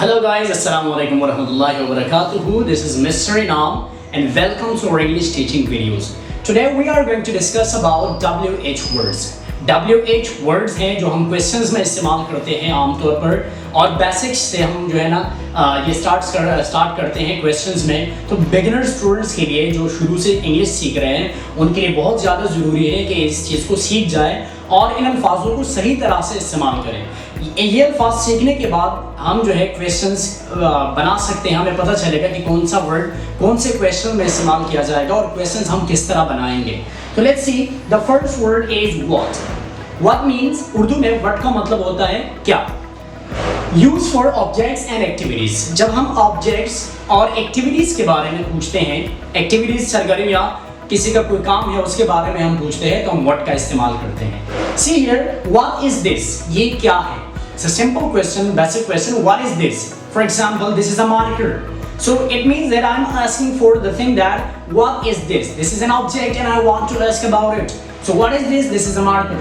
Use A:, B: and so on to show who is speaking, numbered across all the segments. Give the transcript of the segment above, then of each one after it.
A: Hello guys, Assalamu alaikum warahmatullahi wabarakatuh. This is Mr. Inam and welcome to our English teaching videos. Today we are going to discuss about WH words. WH words हैं जो हम questions में इस्तेमाल करते हैं आमतौर पर और बेसिक्स से हम जो है ना ये स्टार्ट करते हैं क्वेश्चंस में। तो बिगिनर स्टूडेंट्स के लिए जो शुरू से इंग्लिश सीख रहे हैं उनके लिए बहुत ज़्यादा ज़रूरी है कि इस चीज़ को सीख जाए और इन अल्फाजों को सही तरह से इस्तेमाल करें। ये अल्फाज सीखने के बाद हम जो है क्वेश्चंस बना सकते हैं, हमें पता चलेगा कि कौन सा वर्ड कौन से क्वेश्चन में इस्तेमाल किया जाएगा और क्वेश्चंस हम किस तरह बनाएंगे। तो let's see, the first word is what. What means Urdu में व्हाट का मतलब होता है क्या। Use for objects and activities. जब हम ऑब्जेक्ट्स और एक्टिविटीज के बारे में पूछते हैं, एक्टिविटीज सरगर्मियाँ किसी का कोई काम है उसके बारे में हम पूछते हैं तो हम व्हाट का इस्तेमाल करते हैं। See here, what is this, ये क्या है। It's a simple question, basic question. What is this? For example, this is a marker. So it means that I'm asking for the thing that what is this? This is an object and I want to ask about it. So what is this? This is a marker.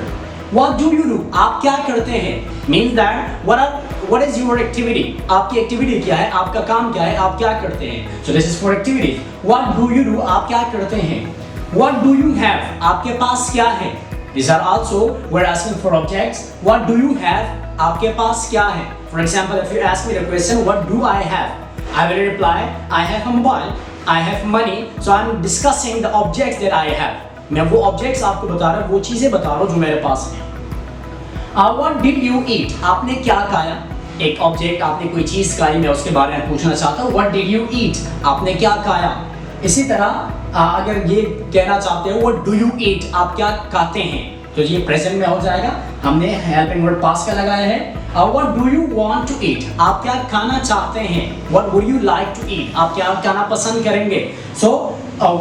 A: What do you do? आप क्या करते हैं? Means that what is your activity? आपकी activity क्या है? आपका काम क्या है? आप क्या करते हैं? So this is for activity. What do you do? आप क्या करते हैं? What do you have? आपके पास क्या है? These are also we're asking for objects. What do you have? आपके पास क्या है? For example, if you ask me the question, what do I have? I will reply, I have a mobile, I have money. So I'm discussing the objects that I have. मैं वो objects आपको बता रहा हूँ, वो चीजें बता रहा हूँ जो मेरे पास हैं। What did you eat? आपने क्या खाया? एक object, आपने कोई चीज खाई, मैं उसके बारे में पूछना चाहता हूँ। What did you eat? आपने क्या खाया? इसी तरह अगर ये कहना चाहते हो What do you eat? आप क्या खाते हैं? तो ये प्रेजेंट में हो जाएगा। हमने हेल्पिंग वर्ड पास का लगाया है। What do you want to eat? आप क्या खाना चाहते हैं? What would you like to eat? आप क्या खाना पसंद करेंगे? So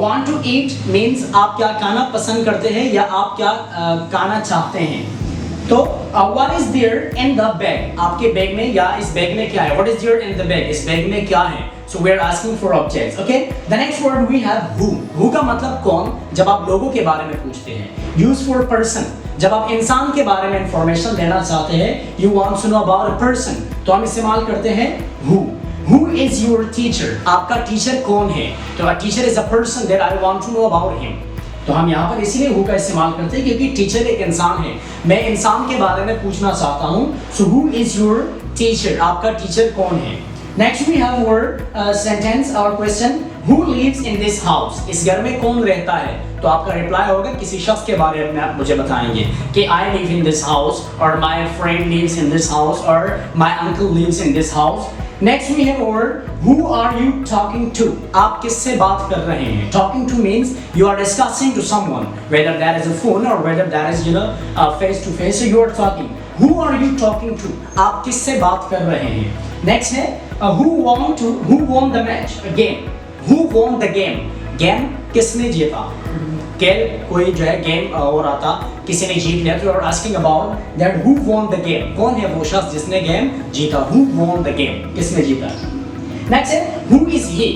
A: want to eat means आप क्या खाना पसंद करते हैं या आप क्या खाना चाहते हैं। तो what is there in the bag? आपके बैग में या इस बैग में क्या है? What is there in the bag? इस बैग में क्या है? So we are asking for objects. Okay. The next word we have who. Who का मतलब कौन, जब आप लोगों के बारे में पूछते हैं। Use for person. जब आप इंसान के बारे में इंफॉर्मेशन देना चाहते हैं, you want to know about a person, तो हम इस्तेमाल करते हैं who. Who is your teacher? आपका टीचर कौन है? तो a teacher is a person that I want to know about him. तो हम यहाँ पर इसीलिए who का इस्तेमाल करते हैं क्योंकि टीचर एक इंसान है, मैं इंसान के बारे में पूछना चाहता हूँ। So who is your teacher? आपका टीचर कौन है? Next we have word sentence or question. Who lives in this house? इस घर में कौन रहता है? तो आपका रिप्लाई होगा किसी शख्स के बारे में आप मुझे बताएंगे कि I live in this house or my friend lives in this house or my uncle lives in this house. Next we have word who are you talking to? आप किससे बात कर रहे हैं? Talking to means you are discussing to someone, whether that is a phone or whether that is face to face. So you are talking. Who are you talking to? आप किससे बात कर रहे हैं? Next है who won the match? Game. Who won the game? Game किसने जीता? खेल कोई जो है गेम हो रहा था, किसी ने जीत लिया, तो you are asking about that who won the game. कौन है वो शख्स जिसने गेम जीता? हु वॉन द गेम, किसने जीता? नेक्स्ट है हु इज ही।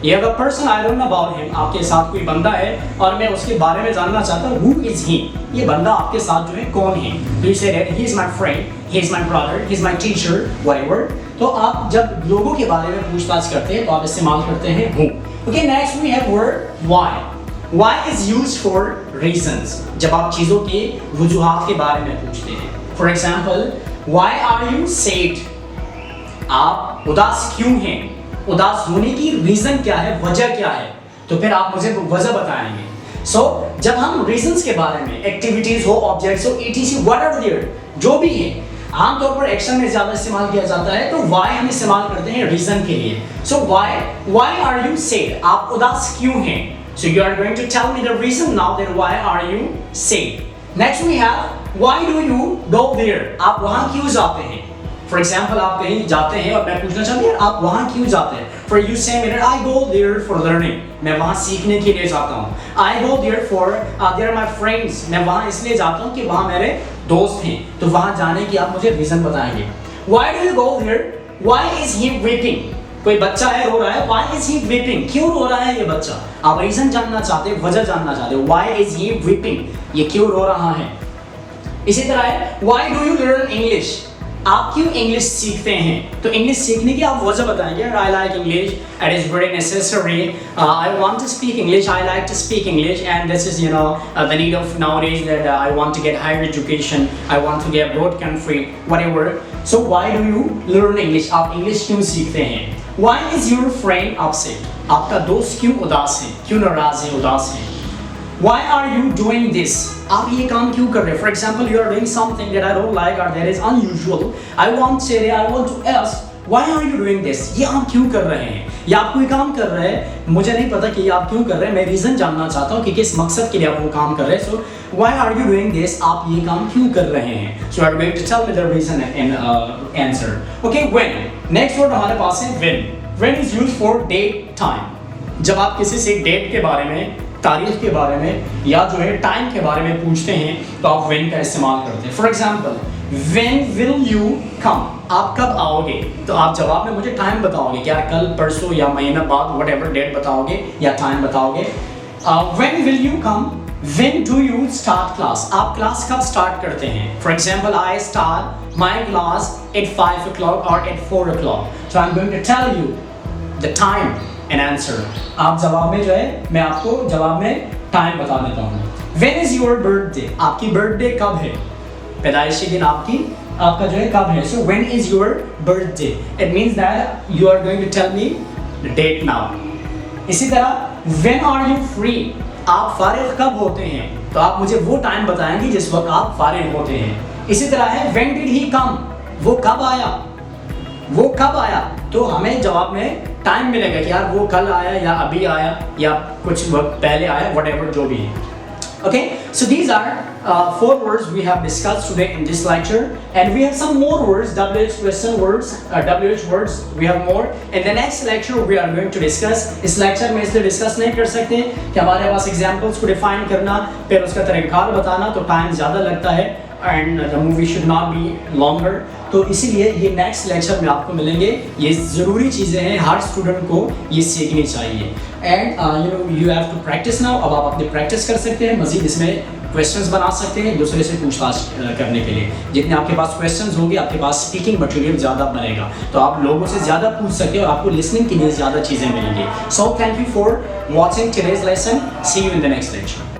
A: ये अगर person I don't know about him, आपके साथ कोई बंदा है और मैं उसके बारे में जानना चाहता हूँ, हु इज ही, ये बंदा आपके साथ जो है कौन है? तो you say that he is my friend, he is my brother, he is my teacher, whatever. तो आप जब लोगों के बारे में पूछताछ करते हैं तो आप इस्तेमाल करते हैं who. Okay, next we have word why. Why is used for reasons. जब आप चीज़ों के वजूहात के बारे में पूछते हैं। For example, why are you sad? आप उदास क्यों हैं? उदास होने की रीज़न क्या है, वजह क्या है? तो फिर आप मुझे वजह बताएंगे। So, जब हम reasons के बारे में एक्टिविटीज़ हो, ऑब्जेक्ट्स हो, etc, whatever there, जो भी है, आमतौर पर एक्शन में ज़्यादा इस्तेमाल किया जाता है, तो why हम इस्तेमाल करते हैं रीज़न के लिए। So why are you sad? आप उदास क्यों हैं? So you are going to tell me the reason now that why are you sad. Next we have why do you go there? आप वहाँ क्यों जाते हैं? For example, आप कहीं जाते हैं और मैं पूछना चाहती हूँ आप वहाँ क्यों जाते हैं? For you say me that I go there for learning. मैं वहाँ सीखने के लिए जाता हूँ। I go there for they are my friends. मैं वहाँ इसलिए जाता हूँ कि वहाँ मेरे दोस्त हैं। तो वहाँ जाने की आप मुझे रीजन बताएंगे। Why do you go there? Why is he weeping? कोई बच्चा है रो रहा है, why is he weeping? क्यों रो रहा है ये बच्चा? आप रीजन जानना चाहते हैं, वजह जानना चाहते हैं, why is he weeping? ये क्यों रो रहा है? इसी तरह है why do you learn English? आप क्यों इंग्लिश सीखते हैं? तो इंग्लिश सीखने की आप वजह बताएंगे। I like English, it is very necessary, I want to speak English, I like to speak English, and this is the need of nowadays that I want to get higher education, I want to get abroad country, whatever. So why do you learn English? आप English क्यों सीखते हैं? Why is your friend upset? आपका दोस्त क्यों उदास है, क्यों नाराज है, उदास है? Why are you doing this? आप ये काम क्यों कर रहे हैं? For example, you are doing something that I don't like or that is unusual. I want to ask, why are you doing this? ये आप क्यों कर रहे हैं? या आप कोई काम कर रहे हैं, मुझे नहीं पता कि आप क्यों कर रहे हैं, मैं रीज़न जानना चाहता हूँ कि किस मकसद के लिए आप वो काम कर रहे हैं. So why are you doing this? आप ये काम क्यों कर रहे हैं? So you are going to tell me the reason and answer. Okay, when. Next word हमारे पास है when. When is used for date, time. जब आप किसी से डेट के बारे में, तारीख के बारे में या जो है टाइम के बारे में पूछते हैं तो आप when का इस्तेमाल करते हैं. For example, when will you come? आप कब आओगे? तो आप जवाब में मुझे टाइम बताओगे, क्या कल, परसों या महीना बाद, whatever डेट बताओगे या टाइम बताओगे. when will you come? when do you start class? आप क्लास कब स्टार्ट करते हैं? For example, I start my class at 5 o'clock or at 4 o'clock. So I'm going to tell you the time and answer. आप जवाब में जो है मैं आपको जवाब में टाइम बता देता हूँ. When is your birthday? आपकी बर्थडे कब है? पैदाइशी दिन आपका जो है कब है? So when is your birthday? It means that you are going to tell me the date now. इसी तरह when are you free? आप फारिग कब होते हैं? तो आप मुझे वो टाइम बताएंगे जिस वक्त आप फारिग होते हैं. इसी तरह है when did he come? वो कब आया? वो कब आया? तो हमें जवाब में टाइम मिलेगा कि यार वो कल आया या अभी आया या कुछ वक्त पहले आया, whatever जो भी है. Okay, so these are 4 words we have discussed today in this lecture, and we have some more words, WH question words, WH words. We have more. In the next lecture we are going to discuss. इस lecture में इसलिए discuss नहीं कर सकते कि हमारे पास examples को define करना, फिर उसका तरीक़ाकार बताना तो time ज़्यादा लगता है, and the movie should not be longer. तो इसीलिए ये नेक्स्ट लेक्चर में आपको मिलेंगे. ये ज़रूरी चीज़ें हैं, हर स्टूडेंट को ये सीखनी चाहिए. And you have to practice now. अब आप अपनी प्रैक्टिस कर सकते हैं, मज़ीद इसमें क्वेश्चंस बना सकते हैं दूसरे से पूछताछ करने के लिए. जितने आपके पास क्वेश्चंस होंगे आपके पास स्पीकिंग मटेरियल ज़्यादा बनेगा, तो आप लोगों से ज़्यादा पूछ सकते हैं और आपको लिसनिंग के लिए ज़्यादा चीज़ें मिलेंगी. So thank you for watching today's lesson. See you in the next lecture.